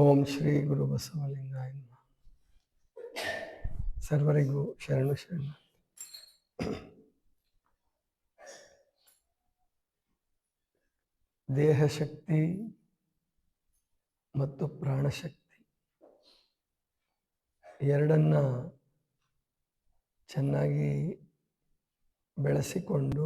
ಓಂ ಶ್ರೀ ಗುರು ಬಸವಲಿಂಗಾಯ ನಮಃ. ಸರ್ವರಿಗೂ ಶರಣು ಶರಣ. ದೇಹಶಕ್ತಿ ಮತ್ತು ಪ್ರಾಣಶಕ್ತಿ ಎರಡನ್ನ ಚೆನ್ನಾಗಿ ಬಳಸಿಕೊಂಡು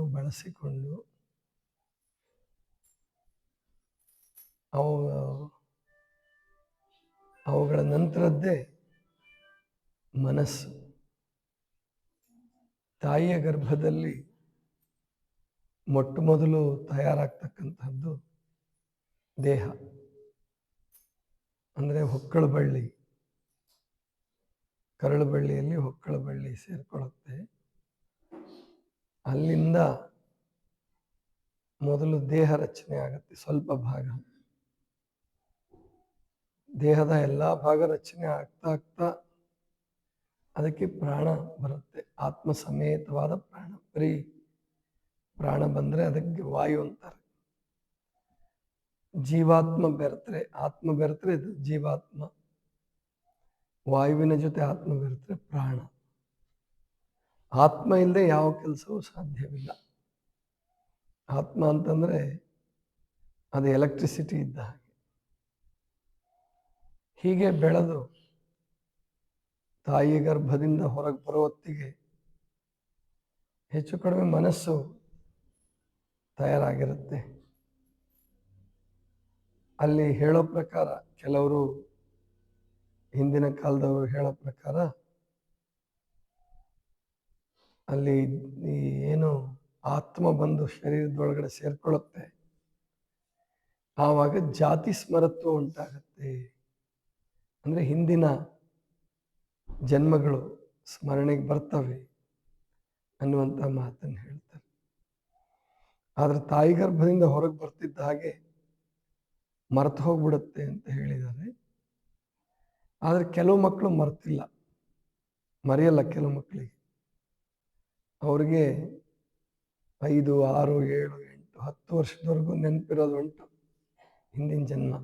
ಅವುಗಳ ನಂತರದ್ದೇ ಮನಸ್ಸು. ತಾಯಿಯ ಗರ್ಭದಲ್ಲಿ ಮೊಟ್ಟ ಮೊದಲು ತಯಾರಾಗ್ತಕ್ಕಂಥದ್ದು ದೇಹ, ಅಂದರೆ ಹೊಕ್ಕಳ ಬಳ್ಳಿ, ಕರಳು ಬಳ್ಳಿಯಲ್ಲಿ ಹೊಕ್ಕಳ ಬಳ್ಳಿ ಸೇರ್ಕೊಳ್ಳುತ್ತೆ. ಅಲ್ಲಿಂದ ಮೊದಲು ದೇಹ ರಚನೆ ಆಗುತ್ತೆ. ಸ್ವಲ್ಪ ಭಾಗ ದೇಹದ ಎಲ್ಲ ಭಾಗ ರಚನೆ ಆಗ್ತಾ ಅದಕ್ಕೆ ಪ್ರಾಣ ಬರುತ್ತೆ. ಆತ್ಮ ಸಮೇತವಾದ ಪ್ರಾಣ. ಬರೀ ಪ್ರಾಣ ಬಂದರೆ ಅದಕ್ಕೆ ವಾಯು ಅಂತಾರೆ. ಜೀವಾತ್ಮ ಬೆರೆತರೆ, ಆತ್ಮ ಬೆರೆತರೆ ಇದು ಜೀವಾತ್ಮ, ವಾಯುವಿನ ಜೊತೆ ಆತ್ಮ ಬೆರೆತರೆ ಪ್ರಾಣ. ಆತ್ಮ ಇಲ್ಲದೆ ಯಾವ ಕೆಲಸವೂ ಸಾಧ್ಯವಿಲ್ಲ. ಆತ್ಮ ಅಂತಂದ್ರೆ ಅದು ಎಲೆಕ್ಟ್ರಿಸಿಟಿ ಇದ್ದ ಹಾಗೆ. ಹೀಗೆ ಬೆಳೆದು ತಾಯಿ ಗರ್ಭದಿಂದ ಹೊರಗೆ ಬರೋ ಹೊತ್ತಿಗೆ ಹೆಚ್ಚು ಕಡಿಮೆ ಮನಸ್ಸು ತಯಾರಾಗಿರುತ್ತೆ. ಅಲ್ಲಿ ಹೇಳೋ ಪ್ರಕಾರ, ಕೆಲವರು ಹಿಂದಿನ ಕಾಲದವರು ಹೇಳೋ ಪ್ರಕಾರ, ಅಲ್ಲಿ ಏನು ಆತ್ಮ ಬಂದು ಶರೀರದೊಳಗಡೆ ಸೇರ್ಕೊಳ್ಳುತ್ತೆ, ಆವಾಗ ಜಾತಿ ಸ್ಮರತ್ವ ಉಂಟಾಗತ್ತೆ. ಅಂದರೆ ಹಿಂದಿನ ಜನ್ಮಗಳು ಸ್ಮರಣೆಗೆ ಬರ್ತವೆ ಅನ್ನುವಂಥ ಮಾತನ್ನು ಹೇಳ್ತಾರೆ. ಆದರೆ ತಾಯಿ ಗರ್ಭದಿಂದ ಹೊರಗೆ ಬರ್ತಿದ್ದ ಹಾಗೆ ಮರೆತು ಹೋಗ್ಬಿಡುತ್ತೆ ಅಂತ ಹೇಳಿದ್ದಾರೆ. ಆದರೆ ಕೆಲವು ಮಕ್ಕಳು ಮರೆಯಲ್ಲ. ಕೆಲವು ಮಕ್ಕಳಿಗೆ ಅವ್ರಿಗೆ 5, 6, 7, 8, 10 ವರ್ಷದವರೆಗೂ ನೆನಪಿರೋದು ಉಂಟು ಹಿಂದಿನ ಜನ್ಮ.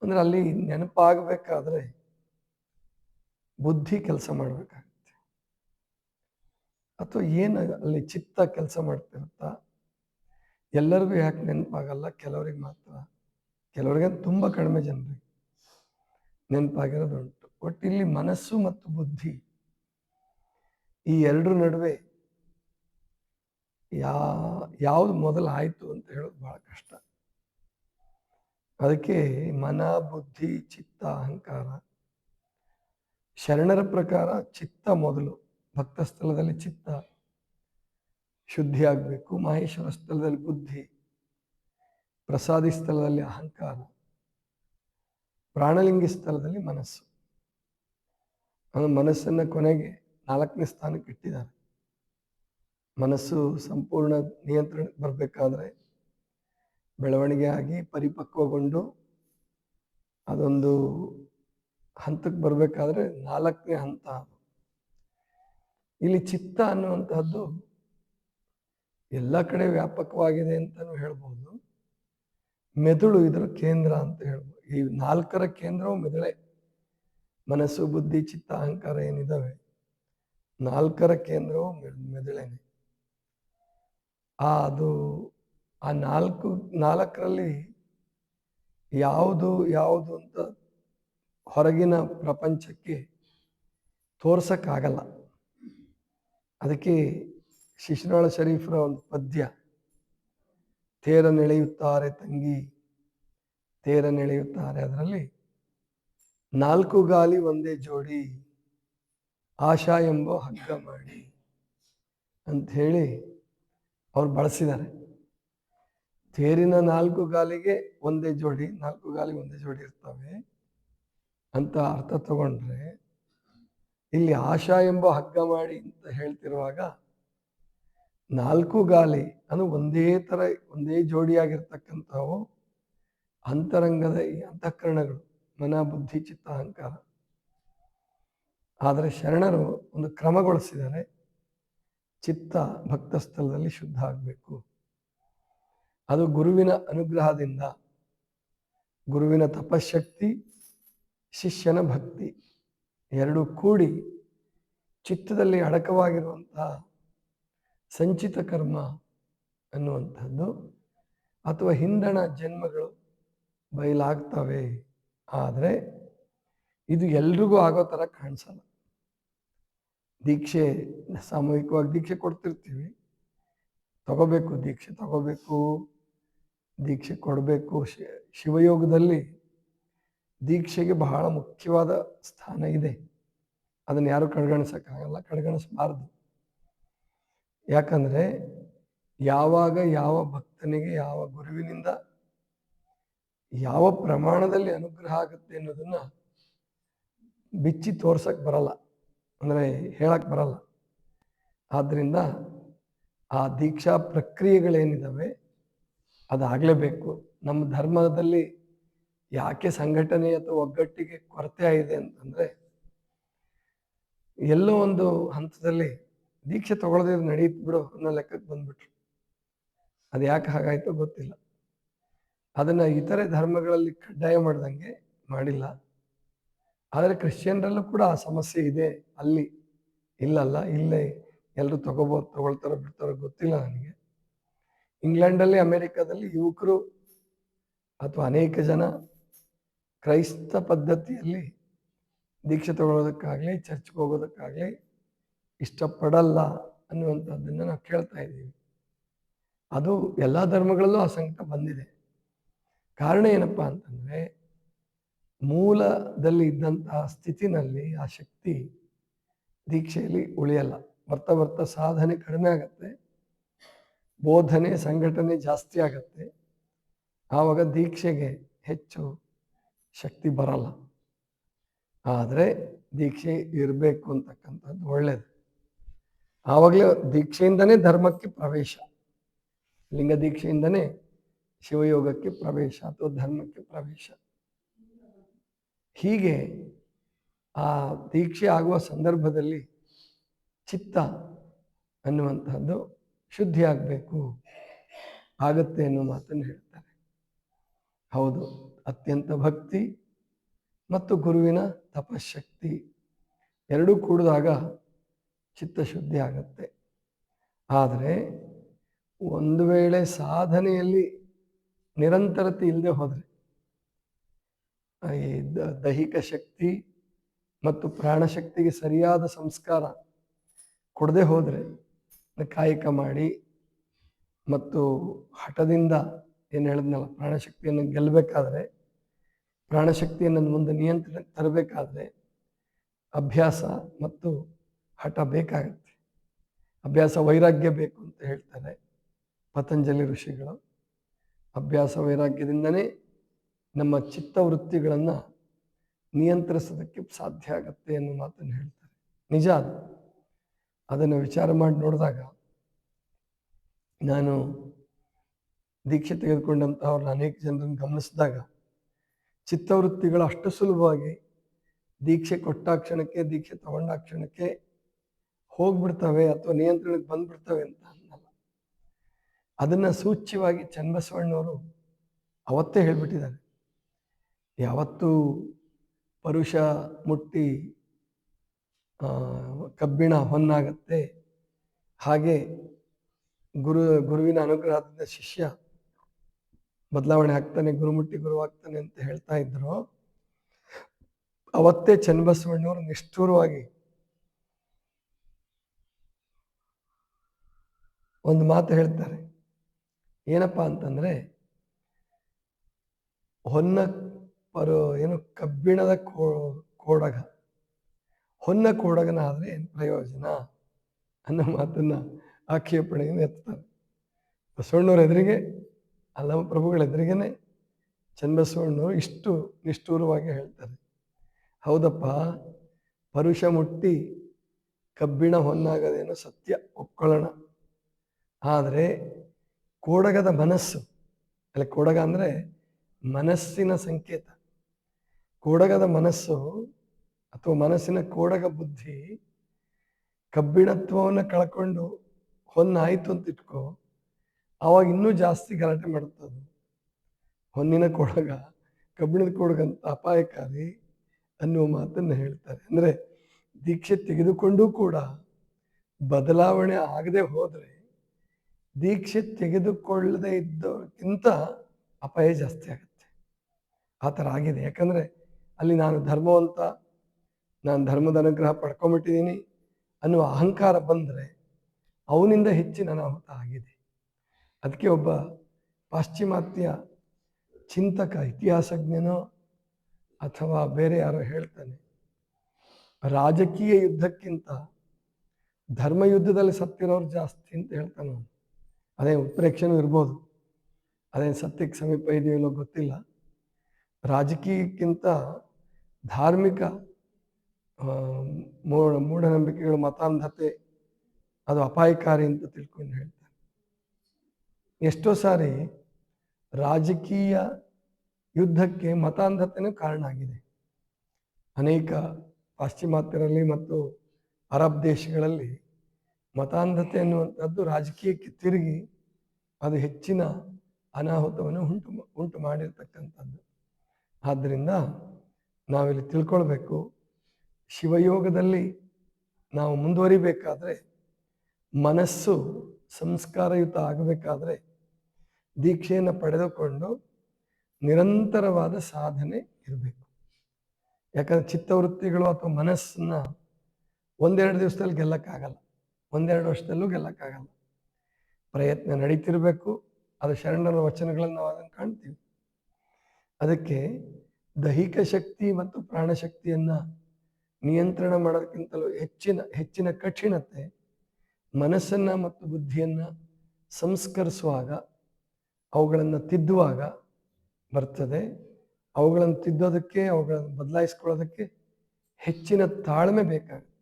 ಅಂದ್ರೆ ಅಲ್ಲಿ ನೆನಪಾಗಬೇಕಾದ್ರೆ ಬುದ್ಧಿ ಕೆಲಸ ಮಾಡಬೇಕಾಗುತ್ತೆ, ಅಥವಾ ಏನು ಅಲ್ಲಿ ಚಿತ್ತ ಕೆಲಸ ಮಾಡ್ತಿರುತ್ತಾ. ಎಲ್ಲರಿಗೂ ಯಾಕೆ ನೆನಪಾಗಲ್ಲ, ಕೆಲವರಿಗೆ ಮಾತ್ರ. ಕೆಲವರಿಗೆ ತುಂಬ ಕಡಿಮೆ ಜನರಿಗೆ ನೆನಪಾಗಿರೋದು ಉಂಟು. ಒಟ್ಟು ಇಲ್ಲಿ ಮನಸ್ಸು ಮತ್ತು ಬುದ್ಧಿ ಈ ಎರಡರ ನಡುವೆ ಯಾವುದು ಮೊದಲು ಆಯಿತು ಅಂತ ಹೇಳೋದು ಬಹಳ ಕಷ್ಟ. ಅದಕ್ಕೆ ಮನ, ಬುದ್ಧಿ, ಚಿತ್ತ, ಅಹಂಕಾರ. ಶರಣರ ಪ್ರಕಾರ ಚಿತ್ತ ಮೊದಲು. ಭಕ್ತ ಸ್ಥಳದಲ್ಲಿ ಚಿತ್ತ ಶುದ್ಧಿ ಆಗಬೇಕು, ಮಹೇಶ್ವರ ಸ್ಥಳದಲ್ಲಿ ಬುದ್ಧಿ, ಪ್ರಸಾದಿ ಸ್ಥಳದಲ್ಲಿ ಅಹಂಕಾರ, ಪ್ರಾಣಲಿಂಗಿ ಸ್ಥಳದಲ್ಲಿ ಮನಸ್ಸು. ಮನಸ್ಸನ್ನು ಕೊನೆಗೆ 4ನೇ ಸ್ಥಾನಕ್ಕೆ ಇಟ್ಟಿದ್ದಾರೆ. ಮನಸ್ಸು ಸಂಪೂರ್ಣ ನಿಯಂತ್ರಣಕ್ಕೆ ಬರಬೇಕಾದ್ರೆ, ಬೆಳವಣಿಗೆ ಆಗಿ ಪರಿಪಕ್ವಗೊಂಡು ಅದೊಂದು ಹಂತಕ್ಕೆ ಬರಬೇಕಾದ್ರೆ 4ನೇ ಹಂತ. ಇಲ್ಲಿ ಚಿತ್ತ ಅನ್ನುವಂಥದ್ದು ಎಲ್ಲ ಕಡೆ ವ್ಯಾಪಕವಾಗಿದೆ ಅಂತಲೂ ಹೇಳ್ಬೋದು. ಮೆದುಳು ಇದರ ಕೇಂದ್ರ ಅಂತ ಹೇಳ್ಬೋದು. ಈ 4ರ ಕೇಂದ್ರವು ಮೆದುಳೆ. ಮನಸ್ಸು, ಬುದ್ಧಿ, ಚಿತ್ತ, ಅಹಂಕಾರ ಏನಿದಾವೆ, 4ರ ಕೇಂದ್ರವು ಮೆದುಳೇನೆ. ಅದು ಆ 4ರಲ್ಲಿ ಯಾವುದು ಅಂತ ಹೊರಗಿನ ಪ್ರಪಂಚಕ್ಕೆ ತೋರ್ಸಕ್ಕಾಗಲ್ಲ. ಅದಕ್ಕೆ ಶಿಶುನಾಳ ಶರೀಫರ ಒಂದು ಪದ್ಯ, ತೇರ ನೆಳೆಯುತ್ತಾರೆ ತಂಗಿ ತೇರ ನೆಳೆಯುತ್ತಾರೆ, ಅದರಲ್ಲಿ 4 ಗಾಲಿ ಒಂದೇ ಜೋಡಿ, ಆಶಾ ಎಂಬ ಹಗ್ಗ ಮಾಡಿ ಅಂತ ಹೇಳಿ ಅವ್ರು ಬಳಸಿದ್ದಾರೆ. ತೇರಿನ 4 ಗಾಲಿಗೆ ಒಂದೇ ಜೋಡಿ, 4 ಗಾಲಿ ಒಂದೇ ಜೋಡಿ ಇರ್ತವೆ ಅಂತ ಅರ್ಥ ತಗೊಂಡ್ರೆ, ಇಲ್ಲಿ ಆಶಾ ಎಂಬ ಹಗ್ಗ ಮಾಡಿ ಅಂತ ಹೇಳ್ತಿರುವಾಗ 4 ಗಾಲಿ ಅದು ಒಂದೇ ಜೋಡಿಯಾಗಿರ್ತಕ್ಕಂಥವು ಅಂತರಂಗದ ಈ ಅಂತಃಕರಣಗಳು, ಮನ, ಬುದ್ಧಿ, ಚಿತ್ತ, ಅಹಂಕಾರ. ಆದರೆ ಶರಣರು ಒಂದು ಕ್ರಮಗೊಳಿಸಿದ್ದಾರೆ. ಚಿತ್ತ ಭಕ್ತ ಸ್ಥಳದಲ್ಲಿ ಶುದ್ಧ ಆಗಬೇಕು. ಅದು ಗುರುವಿನ ಅನುಗ್ರಹದಿಂದ ಗುರುವಿನ ತಪಶಕ್ತಿ, ಶಿಷ್ಯನ ಭಕ್ತಿ ಎರಡು ಕೂಡಿ ಚಿತ್ತದಲ್ಲಿ ಅಡಕವಾಗಿರುವಂತಹ ಸಂಚಿತ ಕರ್ಮ ಅನ್ನುವಂಥದ್ದು ಅಥವಾ ಹಿಂದಣ ಜನ್ಮಗಳು ಬಯಲಾಗ್ತವೆ. ಆದರೆ ಇದು ಎಲ್ರಿಗೂ ಆಗೋ ಥರ ಕಾಣಿಸಲ್ಲ. ದೀಕ್ಷೆ ಸಾಮೂಹಿಕವಾಗಿ ದೀಕ್ಷೆ ಕೊಡ್ತಿರ್ತೀವಿ, ತಗೋಬೇಕು, ದೀಕ್ಷೆ ತಗೋಬೇಕು, ದೀಕ್ಷೆ ಕೊಡಬೇಕು. ಶಿವಯೋಗದಲ್ಲಿ ದೀಕ್ಷೆಗೆ ಬಹಳ ಮುಖ್ಯವಾದ ಸ್ಥಾನ ಇದೆ. ಅದನ್ನು ಯಾರು ಕಡೆಗಣಿಸೋಕ್ಕಾಗಲ್ಲ, ಕಡೆಗಣಿಸಬಾರ್ದು. ಯಾಕಂದರೆ ಯಾವಾಗ ಯಾವ ಭಕ್ತನಿಗೆ ಯಾವ ಗುರುವಿನಿಂದ ಯಾವ ಪ್ರಮಾಣದಲ್ಲಿ ಅನುಗ್ರಹ ಆಗುತ್ತೆ ಅನ್ನೋದನ್ನು ಬಿಚ್ಚಿ ತೋರ್ಸಕ್ಕೆ ಬರಲ್ಲ, ಅಂದರೆ ಹೇಳಕ್ಕೆ ಬರಲ್ಲ. ಆದ್ದರಿಂದ ಆ ದೀಕ್ಷಾ ಪ್ರಕ್ರಿಯೆಗಳೇನಿದ್ದಾವೆ ಅದಾಗಲೇಬೇಕು. ನಮ್ಮ ಧರ್ಮದಲ್ಲಿ ಯಾಕೆ ಸಂಘಟನೆ ಅಥವಾ ಒಗ್ಗಟ್ಟಿಗೆ ಕೊರತೆ ಆಗಿದೆ ಅಂತಂದರೆ, ಎಲ್ಲೋ ಒಂದು ಹಂತದಲ್ಲಿ ದೀಕ್ಷೆ ತಗೊಳ್ಳೋದೇ ನಡೆಯುತ್ತೆ ಬಿಡು ಅನ್ನೋ ಲೆಕ್ಕಕ್ಕೆ ಬಂದ್ಬಿಟ್ರು. ಅದು ಯಾಕೆ ಹಾಗಾಯಿತೋ ಗೊತ್ತಿಲ್ಲ. ಅದನ್ನು ಇತರೆ ಧರ್ಮಗಳಲ್ಲಿ ಕಡ್ಡಾಯ ಮಾಡ್ದಂಗೆ ಮಾಡಿಲ್ಲ. ಆದರೆ ಕ್ರಿಶ್ಚಿಯನ್ರಲ್ಲೂ ಕೂಡ ಆ ಸಮಸ್ಯೆ ಇದೆ. ಅಲ್ಲಿ ಇಲ್ಲಲ್ಲ, ಇಲ್ಲೇ ಎಲ್ಲರೂ ತಗೊಳ್ತಾರೋ ಬಿಡ್ತಾರೋ ಗೊತ್ತಿಲ್ಲ ನನಗೆ. ಇಂಗ್ಲೆಂಡಲ್ಲಿ, ಅಮೇರಿಕಾದಲ್ಲಿ ಯುವಕರು ಅಥವಾ ಅನೇಕ ಜನ ಕ್ರೈಸ್ತ ಪದ್ಧತಿಯಲ್ಲಿ ದೀಕ್ಷೆ ತಗೊಳ್ಳೋದಕ್ಕಾಗಲಿ ಚರ್ಚ್ಗೆ ಹೋಗೋದಕ್ಕಾಗಲಿ ಇಷ್ಟಪಡಲ್ಲ ಅನ್ನುವಂಥದ್ದನ್ನು ನಾವು ಕೇಳ್ತಾ ಇದ್ದೀವಿ. ಅದು ಎಲ್ಲ ಧರ್ಮಗಳಲ್ಲೂ ಆ ಸಂಕಟ ಬಂದಿದೆ. ಕಾರಣ ಏನಪ್ಪ ಅಂತಂದರೆ, ಮೂಲದಲ್ಲಿ ಇದ್ದಂತಹ ಸ್ಥಿತಿನಲ್ಲಿ ಆ ಶಕ್ತಿ ದೀಕ್ಷೆಯಲ್ಲಿ ಉಳಿಯಲ್ಲ. ಬರ್ತಾ ಬರ್ತಾ ಸಾಧನೆ ಕಡಿಮೆ ಆಗತ್ತೆ, ಬೋಧನೆ ಸಂಘಟನೆ ಜಾಸ್ತಿ ಆಗತ್ತೆ. ಆವಾಗ ದೀಕ್ಷೆಗೆ ಹೆಚ್ಚು ಶಕ್ತಿ ಬರಲ್ಲ. ಆದರೆ ದೀಕ್ಷೆ ಇರಬೇಕು ಅಂತಕ್ಕಂಥದ್ದು ಒಳ್ಳೆಯದು. ಆವಾಗಲೇ ದೀಕ್ಷೆಯಿಂದನೇ ಧರ್ಮಕ್ಕೆ ಪ್ರವೇಶ, ಲಿಂಗ ದೀಕ್ಷೆಯಿಂದನೇ ಶಿವಯೋಗಕ್ಕೆ ಪ್ರವೇಶ ಅಥವಾ ಧರ್ಮಕ್ಕೆ ಪ್ರವೇಶ. ಹೀಗೆ ಆ ದೀಕ್ಷೆ ಆಗುವ ಸಂದರ್ಭದಲ್ಲಿ ಚಿತ್ತ ಅನ್ನುವಂಥದ್ದು ಶುದ್ಧಿ ಆಗಬೇಕು, ಆಗತ್ತೆ ಅನ್ನೋ ಮಾತನ್ನು ಹೇಳ್ತಾರೆ. ಹೌದು, ಅತ್ಯಂತ ಭಕ್ತಿ ಮತ್ತು ಗುರುವಿನ ತಪಶಕ್ತಿ ಎರಡೂ ಕೂಡಿದಾಗ ಚಿತ್ತಶುದ್ಧಿ ಆಗತ್ತೆ. ಆದರೆ ಒಂದು ವೇಳೆ ಸಾಧನೆಯಲ್ಲಿ ನಿರಂತರತೆ ಇಲ್ಲದೆ ಹೋದರೆ, ಈ ದೈಹಿಕ ಶಕ್ತಿ ಮತ್ತು ಪ್ರಾಣಶಕ್ತಿಗೆ ಸರಿಯಾದ ಸಂಸ್ಕಾರ ಕೊಡದೆ ಹೋದರೆ, ಕಾಯಕ ಮಾಡಿ ಮತ್ತು ಹಠದಿಂದ ಏನು ಹೇಳಿದ್ನಲ್ಲ, ಪ್ರಾಣಶಕ್ತಿಯನ್ನು ಗೆಲ್ಲಬೇಕಾದ್ರೆ, ಪ್ರಾಣಶಕ್ತಿಯನ್ನು ಮುಂದೆ ನಿಯಂತ್ರಣಕ್ಕೆ ತರಬೇಕಾದ್ರೆ ಅಭ್ಯಾಸ ಮತ್ತು ಹಠ ಬೇಕಾಗತ್ತೆ. ಅಭ್ಯಾಸ ವೈರಾಗ್ಯ ಬೇಕು ಅಂತ ಹೇಳ್ತಾರೆ ಪತಂಜಲಿ ಋಷಿಗಳು. ಅಭ್ಯಾಸ ವೈರಾಗ್ಯದಿಂದನೇ ನಮ್ಮ ಚಿತ್ತವೃತ್ತಿಗಳನ್ನು ನಿಯಂತ್ರಿಸೋದಕ್ಕೆ ಸಾಧ್ಯ ಆಗತ್ತೆ ಅನ್ನೋ ಮಾತನ್ನು ಹೇಳ್ತಾರೆ. ನಿಜ ಅದು. ಅದನ್ನು ವಿಚಾರ ಮಾಡಿ ನೋಡಿದಾಗ, ನಾನು ದೀಕ್ಷೆ ತೆಗೆದುಕೊಂಡಂತಹವ್ರನ್ನ ಅನೇಕ ಜನರನ್ನು ಗಮನಿಸಿದಾಗ, ಚಿತ್ತವೃತ್ತಿಗಳು ಅಷ್ಟು ಸುಲಭವಾಗಿ ದೀಕ್ಷೆ ಕೊಟ್ಟ ಕ್ಷಣಕ್ಕೆ, ದೀಕ್ಷೆ ತಗೊಂಡ ಕ್ಷಣಕ್ಕೆ ಹೋಗ್ಬಿಡ್ತವೆ ಅಥವಾ ನಿಯಂತ್ರಣಕ್ಕೆ ಬಂದ್ಬಿಡ್ತವೆ ಅಂತ ಅನ್ನಲ್ಲ. ಅದನ್ನು ಸೂಚ್ಯವಾಗಿ ಚನ್ನಬಸವಣ್ಣವರು ಅವತ್ತೇ ಹೇಳ್ಬಿಟ್ಟಿದ್ದಾರೆ. ಯಾವತ್ತೂ ಪರುಷ ಮುಟ್ಟಿ ಕಬ್ಬಿಣ ಹೊನ್ನಾಗತ್ತೆ, ಹಾಗೆ ಗುರುವಿನ ಅನುಗ್ರಹದಿಂದ ಶಿಷ್ಯ ಬದಲಾವಣೆ ಆಗ್ತಾನೆ, ಗುರುಮುಟ್ಟಿ ಗುರುವಾಗ್ತಾನೆ ಅಂತ ಹೇಳ್ತಾ ಇದ್ರು. ಅವತ್ತೇ ಚನ್ನಬಸವಣ್ಣವರು ನಿಷ್ಠೂರವಾಗಿ ಒಂದು ಮಾತು ಹೇಳ್ತಾರೆ. ಏನಪ್ಪ ಅಂತಂದರೆ, ಏನು ಕಬ್ಬಿಣದ ಕೋಡಗ, ಹೊನ್ನ ಕೋಡಗನಾದರೆ ಏನು ಪ್ರಯೋಜನ ಅನ್ನೋ ಮಾತನ್ನು ಆಕ್ಷೇಪಣೆಯನ್ನು ಎತ್ತಾರೆ. ಬಸವಣ್ಣವ್ರ ಎದುರಿಗೆ, ಅಲ್ಲಮ ಪ್ರಭುಗಳ ಎದುರಿಗೇನೆ ಚನ್ನಬಸವಣ್ಣವರು ಇಷ್ಟು ನಿಷ್ಠೂರವಾಗಿ ಹೇಳ್ತಾರೆ. ಹೌದಪ್ಪ, ಪರುಷ ಮುಟ್ಟಿ ಕಬ್ಬಿಣ ಹೊನ್ನಾಗದೇನೋ ಸತ್ಯ, ಒಪ್ಕೊಳ್ಳೋಣ. ಆದರೆ ಕೋಡಗದ ಮನಸ್ಸು, ಅಲ್ಲಿ ಕೋಡಗ ಅಂದರೆ ಮನಸ್ಸಿನ ಸಂಕೇತ. ಕೋಡಗದ ಮನಸ್ಸು ಅಥವಾ ಮನಸ್ಸಿನ ಕೋಡಗ ಬುದ್ಧಿ ಕಬ್ಬಿಣತ್ವವನ್ನು ಕಳ್ಕೊಂಡು ಹೊನ್ನಾಯಿತು ಅಂತ ಇಟ್ಕೋ, ಆವಾಗ ಇನ್ನೂ ಜಾಸ್ತಿ ಗಲಾಟೆ ಮಾಡುತ್ತದೆ. ಹೊನ್ನಿನ ಕೊಡಗ ಕಬ್ಬಿಣದ ಕೊಡಗಂತ ಅಪಾಯಕಾರಿ ಅನ್ನುವ ಮಾತನ್ನು ಹೇಳ್ತಾರೆ. ಅಂದರೆ ದೀಕ್ಷೆ ತೆಗೆದುಕೊಂಡೂ ಕೂಡ ಬದಲಾವಣೆ ಆಗದೆ ಹೋದರೆ ದೀಕ್ಷೆ ತೆಗೆದುಕೊಳ್ಳದೆ ಇದ್ದಕ್ಕಿಂತ ಅಪಾಯ ಜಾಸ್ತಿ ಆಗುತ್ತೆ. ಆ ಥರ ಆಗಿದೆ. ಯಾಕಂದರೆ ಅಲ್ಲಿ ನಾನು ಧರ್ಮವಂತ, ನಾನು ಧರ್ಮದ ಅನುಗ್ರಹ ಪಡ್ಕೊಂಬಿಟ್ಟಿದ್ದೀನಿ ಅನ್ನುವ ಅಹಂಕಾರ ಬಂದರೆ ಅವನಿಂದ ಹೆಚ್ಚಿನ ಅನಾಹುತ ಆಗಿದೆ. ಅದಕ್ಕೆ ಒಬ್ಬ ಪಾಶ್ಚಿಮಾತ್ಯ ಚಿಂತಕ, ಇತಿಹಾಸಜ್ಞನೋ ಅಥವಾ ಬೇರೆ ಯಾರೋ ಹೇಳ್ತಾನೆ, ರಾಜಕೀಯ ಯುದ್ಧಕ್ಕಿಂತ ಧರ್ಮಯುದ್ಧದಲ್ಲಿ ಸತ್ತಿರೋರು ಜಾಸ್ತಿ ಅಂತ ಹೇಳ್ತಾನೆ ಅವನು. ಅದೇ ಉತ್ಪ್ರೇಕ್ಷೆನೂ ಇರ್ಬೋದು, ಅದೇನು ಸತ್ಯಕ್ಕೆ ಸಮೀಪ ಇದೆಯೋ ಇಲ್ಲೋ ಗೊತ್ತಿಲ್ಲ. ರಾಜಕೀಯಕ್ಕಿಂತ ಧಾರ್ಮಿಕ ಮೂಢನಂಬಿಕೆಗಳು, ಮತಾಂಧತೆ ಅದು ಅಪಾಯಕಾರಿ ಅಂತ ತಿಳ್ಕೊಂಡು ಹೇಳ್ತಾನೆ. ಎಷ್ಟೋ ಸಾರಿ ರಾಜಕೀಯ ಯುದ್ಧಕ್ಕೆ ಮತಾಂಧತೆನೂ ಕಾರಣ ಆಗಿದೆ. ಅನೇಕ ಪಾಶ್ಚಿಮಾತ್ಯರಲ್ಲಿ ಮತ್ತು ಅರಬ್ ದೇಶಗಳಲ್ಲಿ ಮತಾಂಧತೆ ಅನ್ನುವಂಥದ್ದು ರಾಜಕೀಯಕ್ಕೆ ತಿರುಗಿ ಅದು ಹೆಚ್ಚಿನ ಅನಾಹುತವನ್ನು ಉಂಟು ಮಾಡಿರ್ತಕ್ಕಂಥದ್ದು. ಆದ್ದರಿಂದ ನಾವಿಲ್ಲಿ ತಿಳ್ಕೊಳ್ಬೇಕು, ಶಿವಯೋಗದಲ್ಲಿ ನಾವು ಮುಂದುವರಿಬೇಕಾದ್ರೆ, ಮನಸ್ಸು ಸಂಸ್ಕಾರಯುತ ಆಗಬೇಕಾದ್ರೆ ದೀಕ್ಷೆಯನ್ನು ಪಡೆದುಕೊಂಡು ನಿರಂತರವಾದ ಸಾಧನೆ ಇರಬೇಕು. ಯಾಕಂದರೆ ಚಿತ್ತವೃತ್ತಿಗಳು ಅಥವಾ ಮನಸ್ಸನ್ನ ಒಂದೆರಡು ದಿವಸದಲ್ಲಿ ಗೆಲ್ಲಕ್ಕಾಗಲ್ಲ, ಒಂದೆರಡು ವರ್ಷದಲ್ಲೂ ಗೆಲ್ಲಕ್ಕಾಗಲ್ಲ. ಪ್ರಯತ್ನ ನಡೀತಿರಬೇಕು. ಅದು ಶರಣರ ವಚನಗಳನ್ನು ನಾವು ಅದನ್ನು ಕಾಣ್ತೀವಿ. ಅದಕ್ಕೆ ದೈಹಿಕ ಶಕ್ತಿ ಮತ್ತು ಪ್ರಾಣಶಕ್ತಿಯನ್ನು ನಿಯಂತ್ರಣ ಮಾಡೋದಕ್ಕಿಂತಲೂ ಹೆಚ್ಚಿನ ಕಠಿಣತೆ ಮನಸ್ಸನ್ನು ಮತ್ತು ಬುದ್ಧಿಯನ್ನು ಸಂಸ್ಕರಿಸುವಾಗ, ಅವುಗಳನ್ನು ತಿದ್ದುವಾಗ ಬರ್ತದೆ. ಅವುಗಳನ್ನು ತಿದ್ದೋದಕ್ಕೆ, ಅವುಗಳನ್ನು ಬದಲಾಯಿಸ್ಕೊಳ್ಳೋದಕ್ಕೆ ಹೆಚ್ಚಿನ ತಾಳ್ಮೆ ಬೇಕಾಗುತ್ತೆ.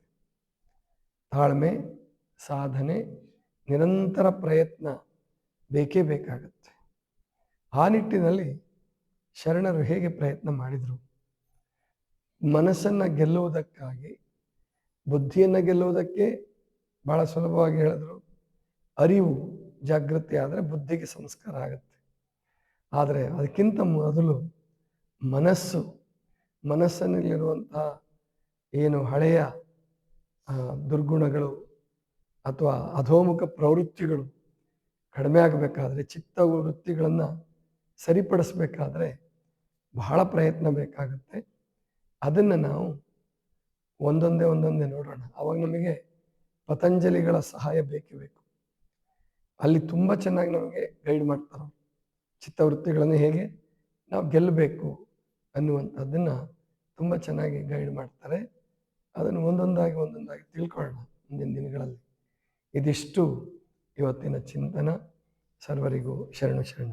ತಾಳ್ಮೆ, ಸಾಧನೆ, ನಿರಂತರ ಪ್ರಯತ್ನ ಬೇಕೇ ಬೇಕಾಗುತ್ತೆ. ಆ ನಿಟ್ಟಿನಲ್ಲಿ ಶರಣರು ಹೇಗೆ ಪ್ರಯತ್ನ ಮಾಡಿದರು? ಮನಸ್ಸನ್ನು ಗೆಲ್ಲುವುದಕ್ಕಾಗಿ, ಬುದ್ಧಿಯನ್ನು ಗೆಲ್ಲುವುದಕ್ಕೆ ಭಾಳ ಸುಲಭವಾಗಿ ಹೇಳಿದ್ರು, ಅರಿವು ಜಾಗೃತಿ ಆದರೆ ಬುದ್ಧಿಗೆ ಸಂಸ್ಕಾರ ಆಗುತ್ತೆ. ಆದರೆ ಅದಕ್ಕಿಂತ ಮೊದಲು ಮನಸ್ಸಿನಲ್ಲಿರುವಂತಹ ಏನು ಹಳೆಯ ದುರ್ಗುಣಗಳು ಅಥವಾ ಅಧೋಮುಖ ಪ್ರವೃತ್ತಿಗಳು ಕಡಿಮೆ ಆಗಬೇಕಾದ್ರೆ, ಚಿತ್ತ ವೃತ್ತಿಗಳನ್ನು ಸರಿಪಡಿಸ್ಬೇಕಾದ್ರೆ ಬಹಳ ಪ್ರಯತ್ನ ಬೇಕಾಗುತ್ತೆ. ಅದನ್ನು ನಾವು ಒಂದೊಂದೇ ನೋಡೋಣ. ಆವಾಗ ನಮಗೆ ಪತಂಜಲಿಗಳ ಸಹಾಯ ಬೇಕೇ ಬೇಕು. ಅಲ್ಲಿ ತುಂಬ ಚೆನ್ನಾಗಿ ನಮಗೆ ಗೈಡ್ ಮಾಡ್ತಾರೆ. ಚಿತ್ತವೃತ್ತಿಗಳನ್ನು ಹೇಗೆ ನಾವು ಗೆಲ್ಲಬೇಕು ಅನ್ನುವಂಥದ್ದನ್ನು ತುಂಬ ಚೆನ್ನಾಗಿ ಗೈಡ್ ಮಾಡ್ತಾರೆ. ಅದನ್ನು ಒಂದೊಂದಾಗಿ ತಿಳ್ಕೊಳ್ಳೋಣ ಮುಂದಿನ ದಿನಗಳಲ್ಲಿ. ಇದಿಷ್ಟು ಇವತ್ತಿನ ಚಿಂತನ. ಸರ್ವರಿಗೂ ಶರಣ.